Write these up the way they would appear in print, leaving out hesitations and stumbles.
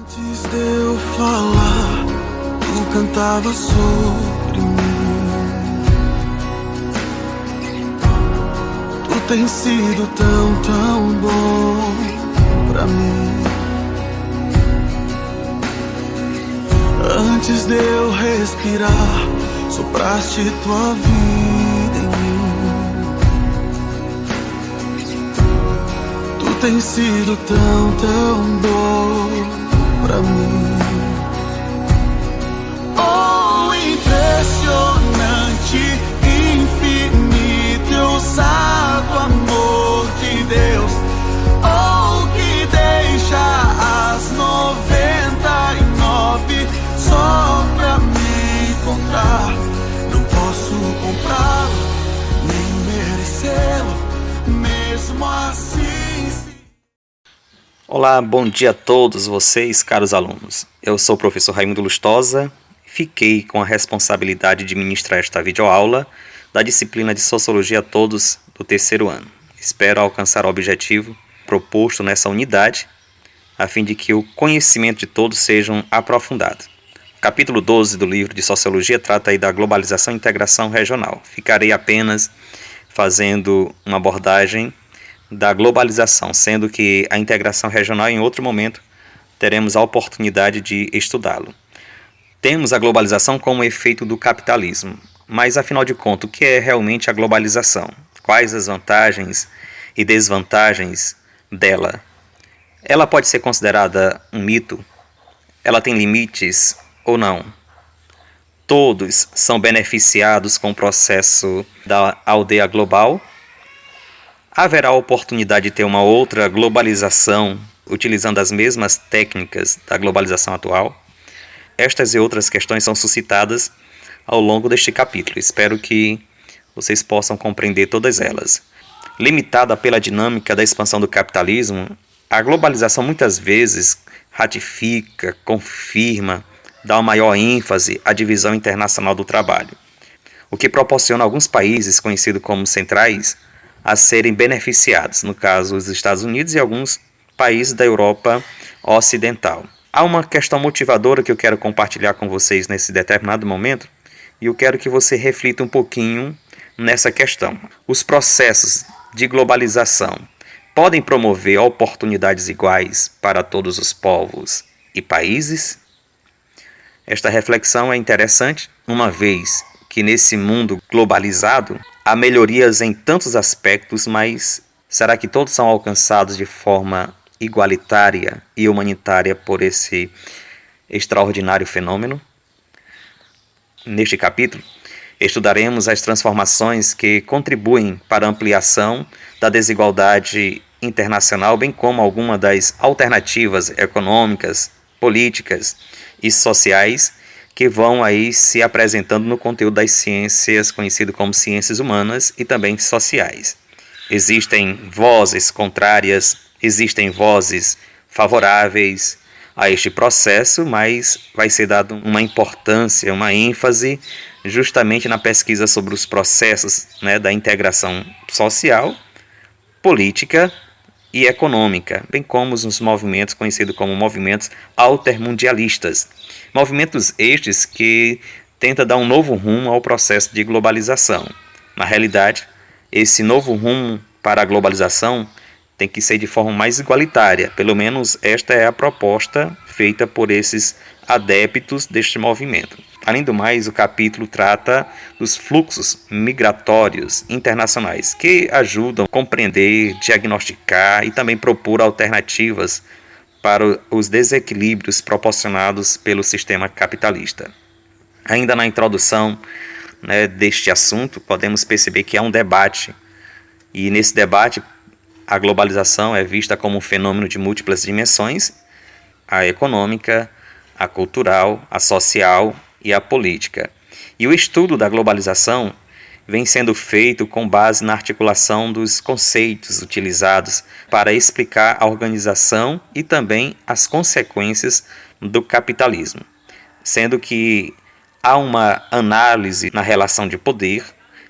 Antes de eu falar, tu cantava sobre mim. Tu tens sido tão, tão bom pra mim. Antes de eu respirar, sopraste tua vida em mim. Tu tens sido tão, tão bom pra mim. Oh, impressionante, infinito e ousado amor de Deus. Oh, que deixa as 99 só pra me encontrar. Não posso comprá-lo, nem merecê-lo, mesmo assim. Olá, bom dia a todos vocês, caros alunos. Eu sou o professor Raimundo Lustosa. Fiquei com a responsabilidade de ministrar esta videoaula da disciplina de Sociologia a todos do terceiro ano. Espero alcançar o objetivo proposto nessa unidade, a fim de que o conhecimento de todos seja aprofundado. O capítulo 12 do livro de Sociologia trata aí da globalização e integração regional. Ficarei apenas fazendo uma abordagem da globalização, sendo que a integração regional em outro momento teremos a oportunidade de estudá-lo. Temos a globalização como efeito do capitalismo, mas afinal de contas, o que é realmente a globalização? Quais as vantagens e desvantagens dela? Ela pode ser considerada um mito? Ela tem limites ou não? Todos são beneficiados com o processo da aldeia global? Haverá a oportunidade de ter uma outra globalização utilizando as mesmas técnicas da globalização atual? Estas e outras questões são suscitadas ao longo deste capítulo. Espero que vocês possam compreender todas elas. Limitada pela dinâmica da expansão do capitalismo, a globalização muitas vezes ratifica, confirma, dá uma maior ênfase à divisão internacional do trabalho, o que proporciona alguns países conhecidos como centrais a serem beneficiados, no caso os Estados Unidos e alguns países da Europa Ocidental. Há uma questão motivadora que eu quero compartilhar com vocês nesse determinado momento, e eu quero que você reflita um pouquinho nessa questão. Os processos de globalização podem promover oportunidades iguais para todos os povos e países? Esta reflexão é interessante, uma vez que nesse mundo globalizado há melhorias em tantos aspectos, mas será que todos são alcançados de forma igualitária e humanitária por esse extraordinário fenômeno? Neste capítulo, estudaremos as transformações que contribuem para a ampliação da desigualdade internacional, bem como algumas das alternativas econômicas, políticas e sociais que vão aí se apresentando no conteúdo das ciências, conhecido como ciências humanas e também sociais. Existem vozes contrárias, existem vozes favoráveis a este processo, mas vai ser dado uma importância, uma ênfase justamente na pesquisa sobre os processos, da integração social, política e econômica, bem como os movimentos conhecidos como movimentos altermundialistas. Movimentos estes que tentam dar um novo rumo ao processo de globalização. Na realidade, esse novo rumo para a globalização tem que ser de forma mais igualitária. Pelo menos esta é a proposta feita por esses adeptos deste movimento. Além do mais, o capítulo trata dos fluxos migratórios internacionais, que ajudam a compreender, diagnosticar e também propor alternativas para os desequilíbrios proporcionados pelo sistema capitalista. Ainda na introdução deste assunto, podemos perceber que há um debate, e nesse debate a globalização é vista como um fenômeno de múltiplas dimensões: a econômica, a cultural, a social e a política. E o estudo da globalização vem sendo feito com base na articulação dos conceitos utilizados para explicar a organização e também as consequências do capitalismo, sendo que há uma análise na relação de poder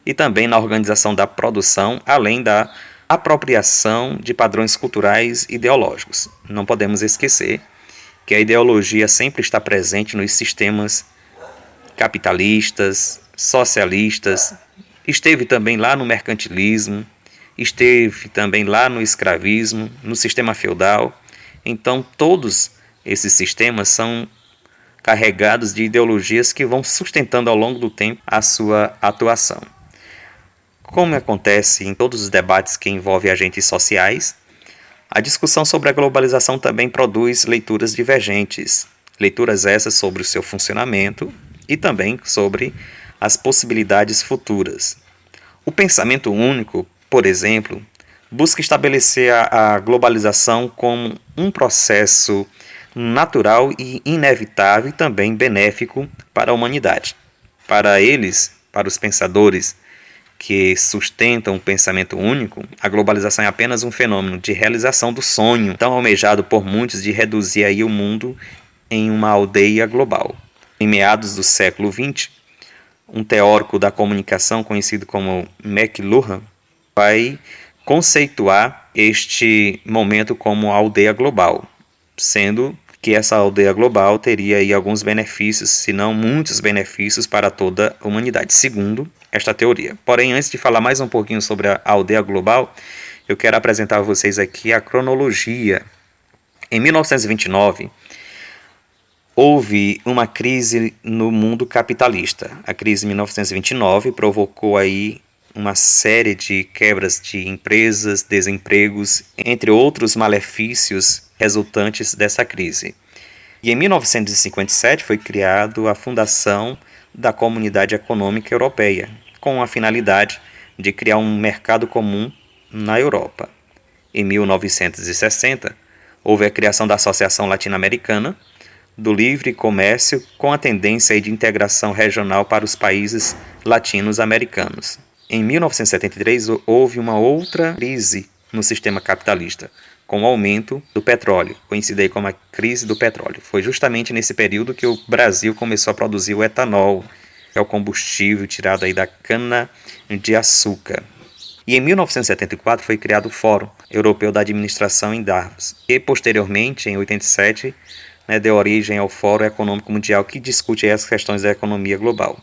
e também na organização da produção, além da apropriação de padrões culturais e ideológicos. Não podemos esquecer que a ideologia sempre está presente nos sistemas capitalistas, socialistas, esteve também lá no mercantilismo, esteve também lá no escravismo, no sistema feudal. Então, todos esses sistemas são carregados de ideologias que vão sustentando ao longo do tempo a sua atuação. Como acontece em todos os debates que envolvem agentes sociais, a discussão sobre a globalização também produz leituras divergentes, leituras essas sobre o seu funcionamento e também sobre as possibilidades futuras. O pensamento único, por exemplo, busca estabelecer a globalização como um processo natural e inevitável e também benéfico para a humanidade. Para eles, para os pensadores que sustentam o pensamento único, a globalização é apenas um fenômeno de realização do sonho tão almejado por muitos de reduzir aí o mundo em uma aldeia global. Em meados do século XX, um teórico da comunicação conhecido como McLuhan vai conceituar este momento como aldeia global, sendo que essa aldeia global teria aí alguns benefícios, se não muitos benefícios para toda a humanidade, segundo esta teoria. Porém, antes de falar mais um pouquinho sobre a aldeia global, eu quero apresentar a vocês aqui a cronologia. Em 1929, houve uma crise no mundo capitalista. A crise de 1929 provocou aí uma série de quebras de empresas, desempregos, entre outros malefícios resultantes dessa crise. E em 1957 foi criada a Fundação da Comunidade Econômica Europeia, com a finalidade de criar um mercado comum na Europa. Em 1960, houve a criação da Associação Latino-Americana do Livre Comércio, com a tendência de integração regional para os países latinos-americanos. Em 1973, houve uma outra crise no sistema capitalista, com o aumento do petróleo, conhecida aí como a crise do petróleo. Foi justamente nesse período que o Brasil começou a produzir o etanol, que é o combustível tirado aí da cana-de-açúcar. E em 1974 foi criado o Fórum Europeu da Administração em Davos, e posteriormente, em 87, deu origem ao Fórum Econômico Mundial, que discute as questões da economia global.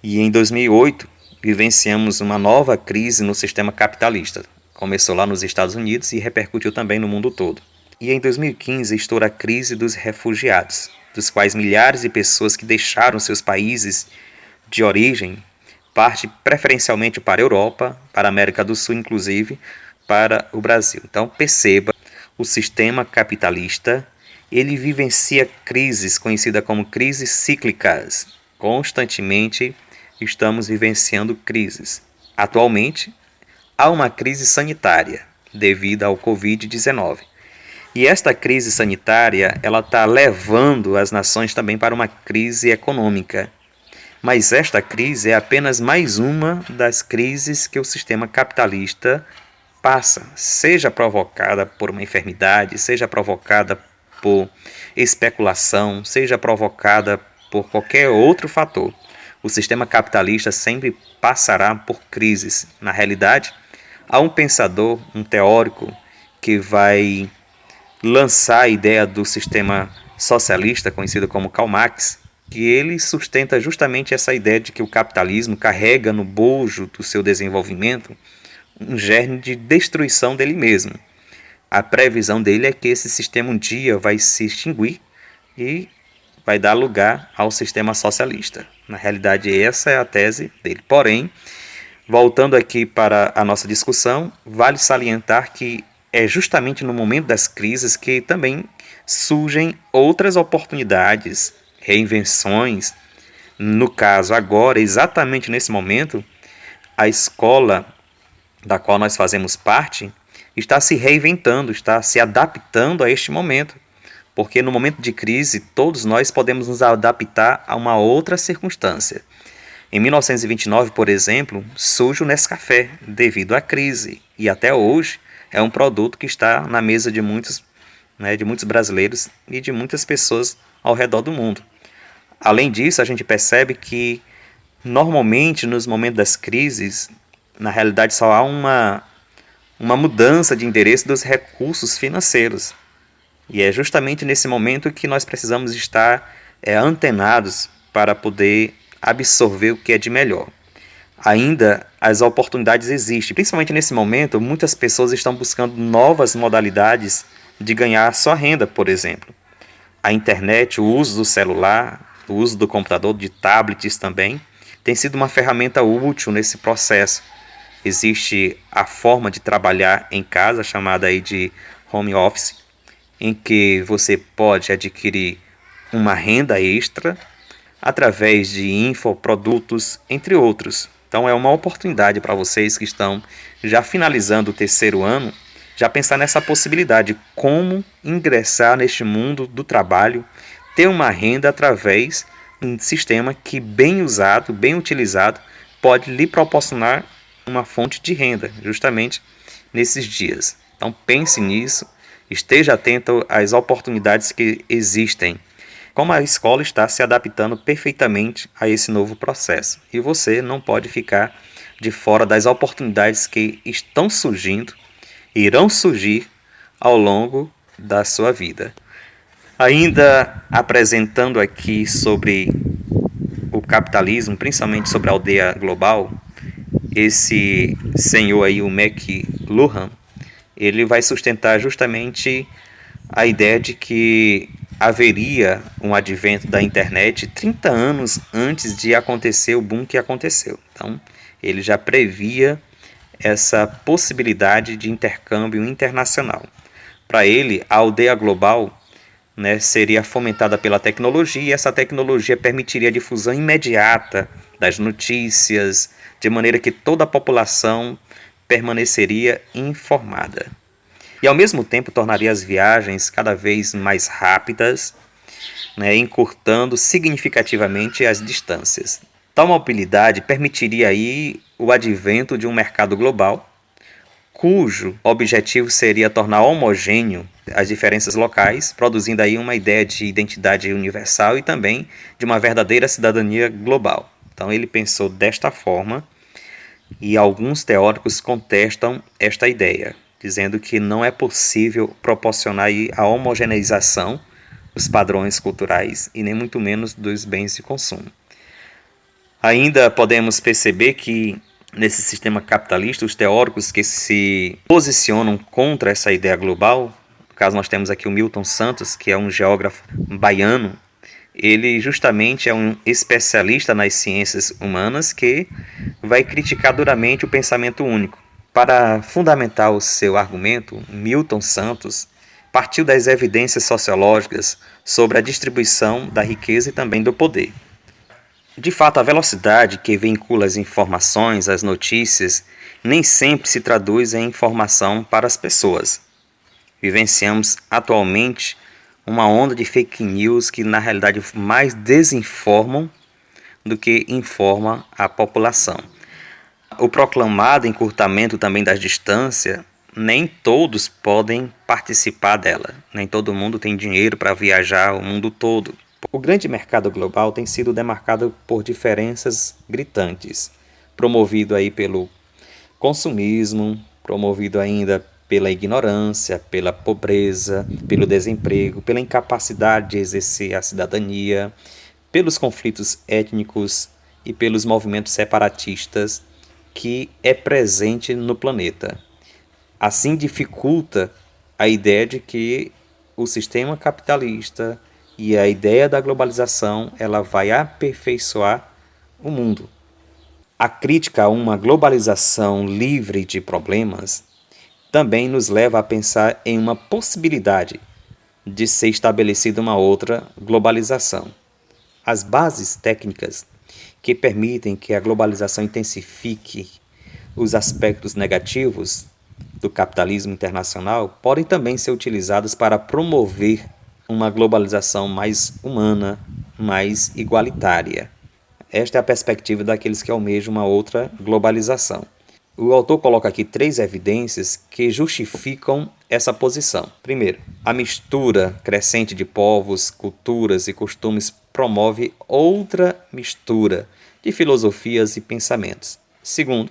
E em 2008, vivenciamos uma nova crise no sistema capitalista. Começou lá nos Estados Unidos e repercutiu também no mundo todo. E em 2015 estoura a crise dos refugiados, dos quais milhares de pessoas que deixaram seus países de origem parte preferencialmente para a Europa, para a América do Sul, inclusive para o Brasil. Então perceba, o sistema capitalista ele vivencia crises conhecidas como crises cíclicas. Constantemente estamos vivenciando crises. Atualmente, há uma crise sanitária devido ao Covid-19. E esta crise sanitária ela está levando as nações também para uma crise econômica. Mas esta crise é apenas mais uma das crises que o sistema capitalista passa, seja provocada por uma enfermidade, seja provocada por especulação, seja provocada por qualquer outro fator. O sistema capitalista sempre passará por crises. Na realidade, há um pensador, um teórico, que vai lançar a ideia do sistema socialista, conhecido como Karl Marx, que ele sustenta justamente essa ideia de que o capitalismo carrega no bojo do seu desenvolvimento um germe de destruição dele mesmo. A previsão dele é que esse sistema um dia vai se extinguir e vai dar lugar ao sistema socialista. Na realidade, essa é a tese dele. Porém, voltando aqui para a nossa discussão, vale salientar que é justamente no momento das crises que também surgem outras oportunidades, reinvenções. No caso, agora, exatamente nesse momento, a escola da qual nós fazemos parte está se reinventando, está se adaptando a este momento. Porque no momento de crise, todos nós podemos nos adaptar a uma outra circunstância. Em 1929, por exemplo, surge o Nescafé devido à crise. E até hoje é um produto que está na mesa de muitos brasileiros e de muitas pessoas ao redor do mundo. Além disso, a gente percebe que normalmente nos momentos das crises, na realidade só há uma mudança de endereço dos recursos financeiros. E é justamente nesse momento que nós precisamos estar antenados para poder absorver o que é de melhor. Ainda as oportunidades existem, principalmente nesse momento, muitas pessoas estão buscando novas modalidades de ganhar sua renda, por exemplo. A internet, o uso do celular, o uso do computador, de tablets também, tem sido uma ferramenta útil nesse processo. Existe a forma de trabalhar em casa, chamada aí de home office, em que você pode adquirir uma renda extra através de infoprodutos, entre outros. Então é uma oportunidade para vocês que estão já finalizando o terceiro ano, já pensar nessa possibilidade, como ingressar neste mundo do trabalho, ter uma renda através de um sistema que, bem usado, bem utilizado, pode lhe proporcionar uma fonte de renda, justamente nesses dias. Então pense nisso, esteja atento às oportunidades que existem. Como a escola está se adaptando perfeitamente a esse novo processo. E você não pode ficar de fora das oportunidades que estão surgindo, irão surgir ao longo da sua vida. Ainda apresentando aqui sobre o capitalismo, principalmente sobre a aldeia global, esse senhor aí, o McLuhan, ele vai sustentar justamente a ideia de que haveria um advento da internet 30 anos antes de acontecer o boom que aconteceu. Então, ele já previa essa possibilidade de intercâmbio internacional. Para ele, a aldeia global, né, seria fomentada pela tecnologia, e essa tecnologia permitiria a difusão imediata das notícias, de maneira que toda a população permaneceria informada. E ao mesmo tempo tornaria as viagens cada vez mais rápidas, né, encurtando significativamente as distâncias. Tal mobilidade permitiria aí o advento de um mercado global, cujo objetivo seria tornar homogêneo as diferenças locais, produzindo aí uma ideia de identidade universal e também de uma verdadeira cidadania global. Então ele pensou desta forma, e alguns teóricos contestam esta ideia, dizendo que não é possível proporcionar aí a homogeneização dos padrões culturais e nem muito menos dos bens de consumo. Ainda podemos perceber que nesse sistema capitalista, os teóricos que se posicionam contra essa ideia global, no caso nós temos aqui o Milton Santos, que é um geógrafo baiano, ele justamente é um especialista nas ciências humanas que vai criticar duramente o pensamento único. Para fundamentar o seu argumento, Milton Santos partiu das evidências sociológicas sobre a distribuição da riqueza e também do poder. De fato, a velocidade que vincula as informações, as notícias, nem sempre se traduz em informação para as pessoas. Vivenciamos atualmente uma onda de fake news que na realidade mais desinformam do que informa a população. O proclamado encurtamento também das distâncias, nem todos podem participar dela. Nem todo mundo tem dinheiro para viajar o mundo todo. O grande mercado global tem sido demarcado por diferenças gritantes, promovido aí pelo consumismo, promovido ainda pela ignorância, pela pobreza, pelo desemprego, pela incapacidade de exercer a cidadania, pelos conflitos étnicos e pelos movimentos separatistas que é presente no planeta. Assim dificulta a ideia de que o sistema capitalista e a ideia da globalização ela vai aperfeiçoar o mundo. A crítica a uma globalização livre de problemas também nos leva a pensar em uma possibilidade de ser estabelecida uma outra globalização. As bases técnicas que permitem que a globalização intensifique os aspectos negativos do capitalismo internacional podem também ser utilizadas para promover uma globalização mais humana, mais igualitária. Esta é a perspectiva daqueles que almejam uma outra globalização. O autor coloca aqui 3 evidências que justificam essa posição. Primeiro, a mistura crescente de povos, culturas e costumes promove outra mistura de filosofias e pensamentos. Segundo,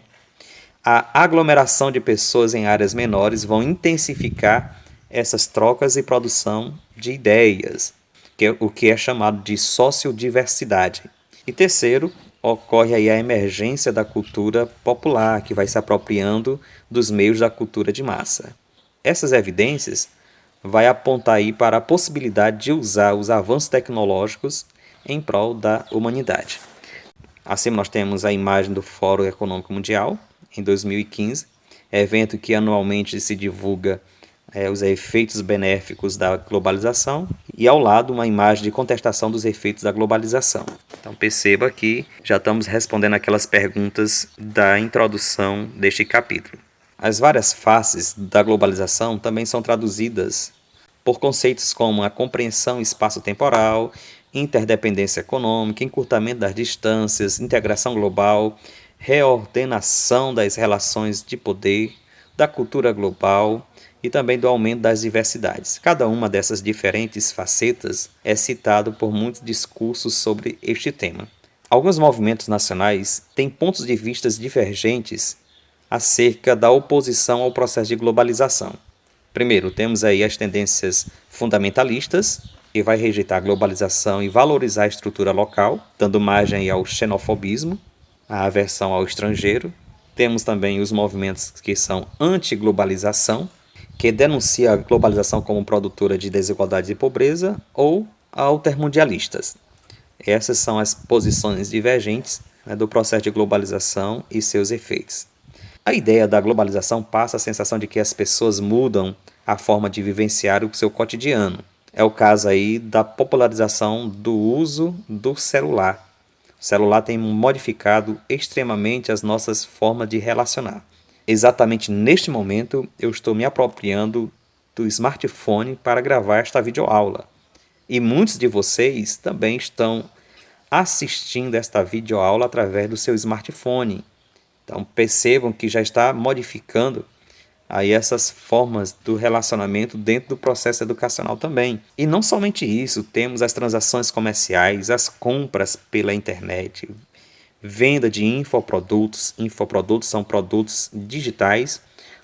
a aglomeração de pessoas em áreas menores vão intensificar essas trocas e produção de ideias, o que é chamado de sociodiversidade. E terceiro, ocorre aí a emergência da cultura popular, que vai se apropriando dos meios da cultura de massa. Essas evidências vai apontar aí para a possibilidade de usar os avanços tecnológicos em prol da humanidade. Assim, nós temos a imagem do Fórum Econômico Mundial, em 2015, evento que anualmente se divulga os efeitos benéficos da globalização, e ao lado uma imagem de contestação dos efeitos da globalização. Então perceba que já estamos respondendo aquelas perguntas da introdução deste capítulo. As várias faces da globalização também são traduzidas por conceitos como a compreensão espaço-temporal, interdependência econômica, encurtamento das distâncias, integração global, reordenação das relações de poder, da cultura global e também do aumento das diversidades. Cada uma dessas diferentes facetas é citado por muitos discursos sobre este tema. Alguns movimentos nacionais têm pontos de vista divergentes acerca da oposição ao processo de globalização. Primeiro, temos aí as tendências fundamentalistas, que vai rejeitar a globalização e valorizar a estrutura local, dando margem ao xenofobismo, a aversão ao estrangeiro. Temos também os movimentos que são anti-globalização, que denuncia a globalização como produtora de desigualdade e pobreza, ou altermundialistas. Essas são as posições divergentes do processo de globalização e seus efeitos. A ideia da globalização passa a sensação de que as pessoas mudam a forma de vivenciar o seu cotidiano. É o caso aí da popularização do uso do celular. O celular tem modificado extremamente as nossas formas de relacionar. Exatamente neste momento, eu estou me apropriando do smartphone para gravar esta videoaula. E muitos de vocês também estão assistindo esta videoaula através do seu smartphone. Então percebam que já está modificando aí essas formas do relacionamento dentro do processo educacional também. E não somente isso, temos as transações comerciais, as compras pela internet, venda de infoprodutos. Infoprodutos são produtos digitais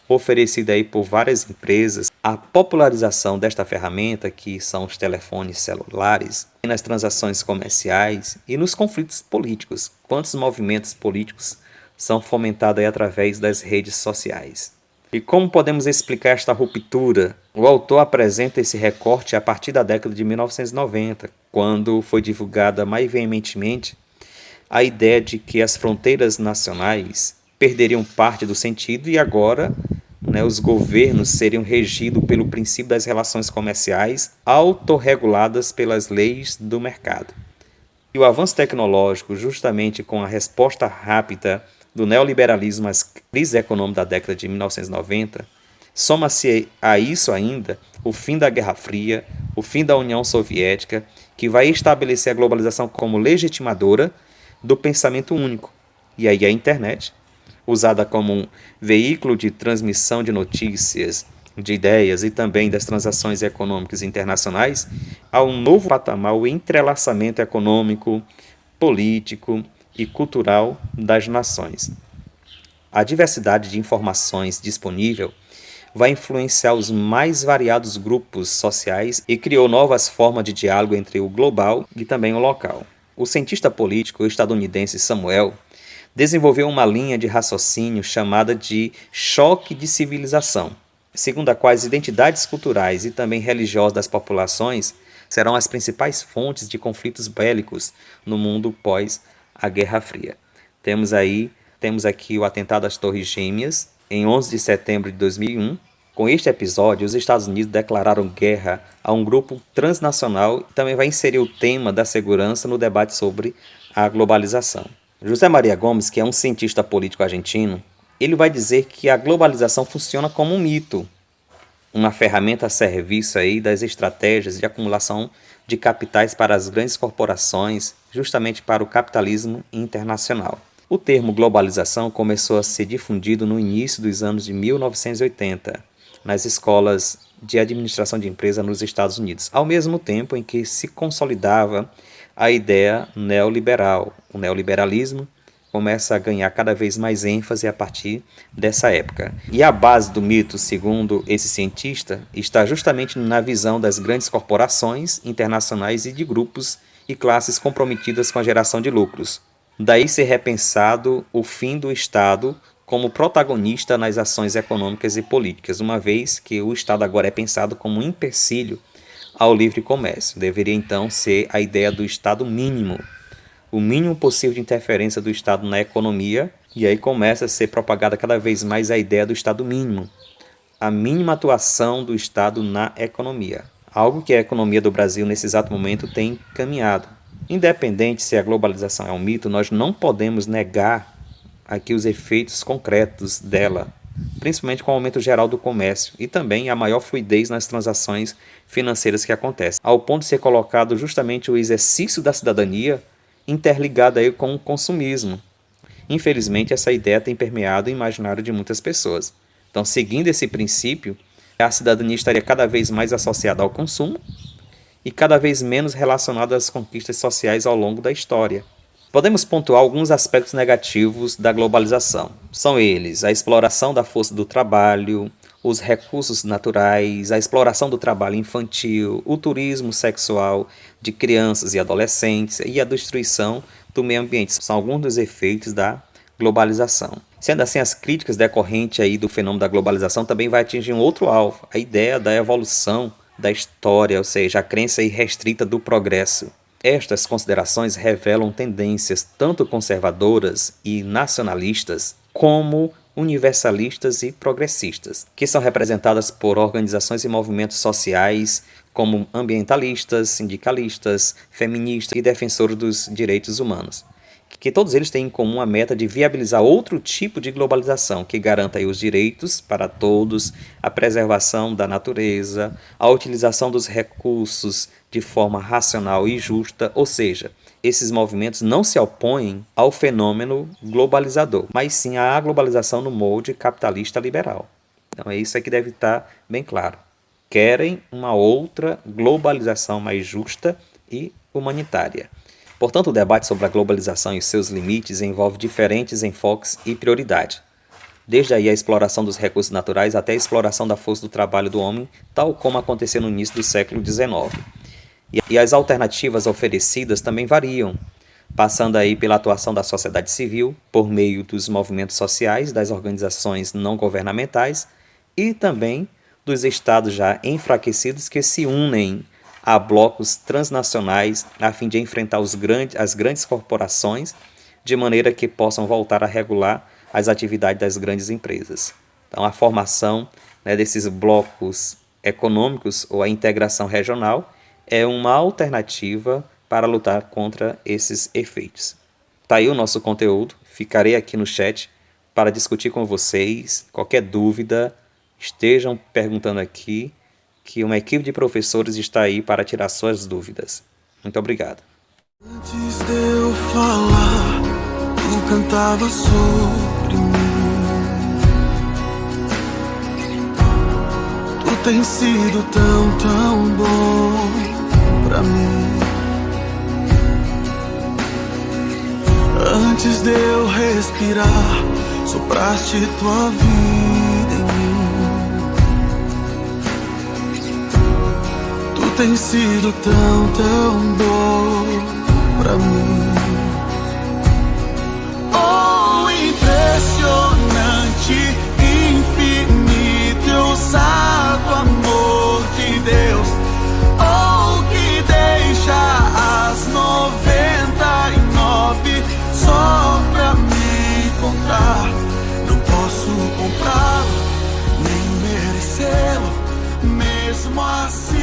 oferecidos aí por várias empresas. A popularização desta ferramenta, que são os telefones celulares, nas transações comerciais e nos conflitos políticos. Quantos movimentos políticos são fomentados aí através das redes sociais? E como podemos explicar esta ruptura? O autor apresenta esse recorte a partir da década de 1990, quando foi divulgada mais veementemente a ideia de que as fronteiras nacionais perderiam parte do sentido e agora os governos seriam regidos pelo princípio das relações comerciais autorreguladas pelas leis do mercado. E o avanço tecnológico, justamente com a resposta rápida do neoliberalismo às crises econômicas da década de 1990, soma-se a isso ainda o fim da Guerra Fria, o fim da União Soviética, que vai estabelecer a globalização como legitimadora do pensamento único. E aí a internet, usada como um veículo de transmissão de notícias, de ideias e também das transações econômicas internacionais, a um novo patamar, o entrelaçamento econômico, político e cultural das nações. A diversidade de informações disponível vai influenciar os mais variados grupos sociais e criou novas formas de diálogo entre o global e também o local. O cientista político estadunidense Samuel desenvolveu uma linha de raciocínio chamada de choque de civilização, segundo a qual as identidades culturais e também religiosas das populações serão as principais fontes de conflitos bélicos no mundo pós a Guerra Fria. Temos aqui o atentado às Torres Gêmeas, em 11 de setembro de 2001. Com este episódio, os Estados Unidos declararam guerra a um grupo transnacional e também vai inserir o tema da segurança no debate sobre a globalização. José Maria Gomes, que é um cientista político argentino, ele vai dizer que a globalização funciona como um mito, uma ferramenta a serviço aí das estratégias de acumulação de capitais para as grandes corporações, justamente para o capitalismo internacional. O termo globalização começou a ser difundido no início dos anos de 1980, nas escolas de administração de empresa nos Estados Unidos, ao mesmo tempo em que se consolidava a ideia neoliberal, o neoliberalismo, começa a ganhar cada vez mais ênfase a partir dessa época. E a base do mito, segundo esse cientista, está justamente na visão das grandes corporações internacionais e de grupos e classes comprometidas com a geração de lucros. Daí ser repensado o fim do Estado como protagonista nas ações econômicas e políticas, uma vez que o Estado agora é pensado como um empecilho ao livre comércio. Deveria então ser a ideia do Estado mínimo, o mínimo possível de interferência do Estado na economia, e aí começa a ser propagada cada vez mais a ideia do Estado mínimo, a mínima atuação do Estado na economia, algo que a economia do Brasil nesse exato momento tem caminhado. Independente se a globalização é um mito, nós não podemos negar aqui os efeitos concretos dela, principalmente com o aumento geral do comércio e também a maior fluidez nas transações financeiras que acontecem, ao ponto de ser colocado justamente o exercício da cidadania interligado aí com o consumismo. Infelizmente, essa ideia tem permeado o imaginário de muitas pessoas. Então, seguindo esse princípio, a cidadania estaria cada vez mais associada ao consumo e cada vez menos relacionada às conquistas sociais ao longo da história. Podemos pontuar alguns aspectos negativos da globalização. São eles: a exploração da força do trabalho, os recursos naturais, a exploração do trabalho infantil, o turismo sexual de crianças e adolescentes e a destruição do meio ambiente. São alguns dos efeitos da globalização. Sendo assim, as críticas decorrentes aí do fenômeno da globalização também vai atingir um outro alvo, a ideia da evolução da história, ou seja, a crença irrestrita do progresso. Estas considerações revelam tendências tanto conservadoras e nacionalistas como universalistas e progressistas, que são representadas por organizações e movimentos sociais como ambientalistas, sindicalistas, feministas e defensores dos direitos humanos, que todos eles têm em comum a meta de viabilizar outro tipo de globalização que garanta aí os direitos para todos, a preservação da natureza, a utilização dos recursos de forma racional e justa, ou seja, esses movimentos não se opõem ao fenômeno globalizador, mas sim à globalização no molde capitalista liberal. Então é isso que deve estar bem claro. Querem uma outra globalização mais justa e humanitária. Portanto, o debate sobre a globalização e seus limites envolve diferentes enfoques e prioridades. Desde aí a exploração dos recursos naturais até a exploração da força do trabalho do homem, tal como aconteceu no início do século XIX. E as alternativas oferecidas também variam, passando aí pela atuação da sociedade civil, por meio dos movimentos sociais, das organizações não governamentais e também dos estados já enfraquecidos que se unem a blocos transnacionais a fim de enfrentar as grandes corporações de maneira que possam voltar a regular as atividades das grandes empresas. Então, a formação desses blocos econômicos ou a integração regional é uma alternativa para lutar contra esses efeitos. Tá aí o nosso conteúdo, ficarei aqui no chat para discutir com vocês. Qualquer dúvida, estejam perguntando aqui, que uma equipe de professores está aí para tirar suas dúvidas. Muito obrigado. Antes de eu falar, tu cantava sobre mim. Tu tens sido tão, tão bom pra mim. Antes de eu respirar, sopraste tua vida em mim. Tu tens sido tão, tão bom pra mim. Oh, impressionante, infinito, ousado amor de Deus. Oh, que deixa as 99 só pra me encontrar. Não posso comprá-lo, nem merecê-lo, mesmo assim.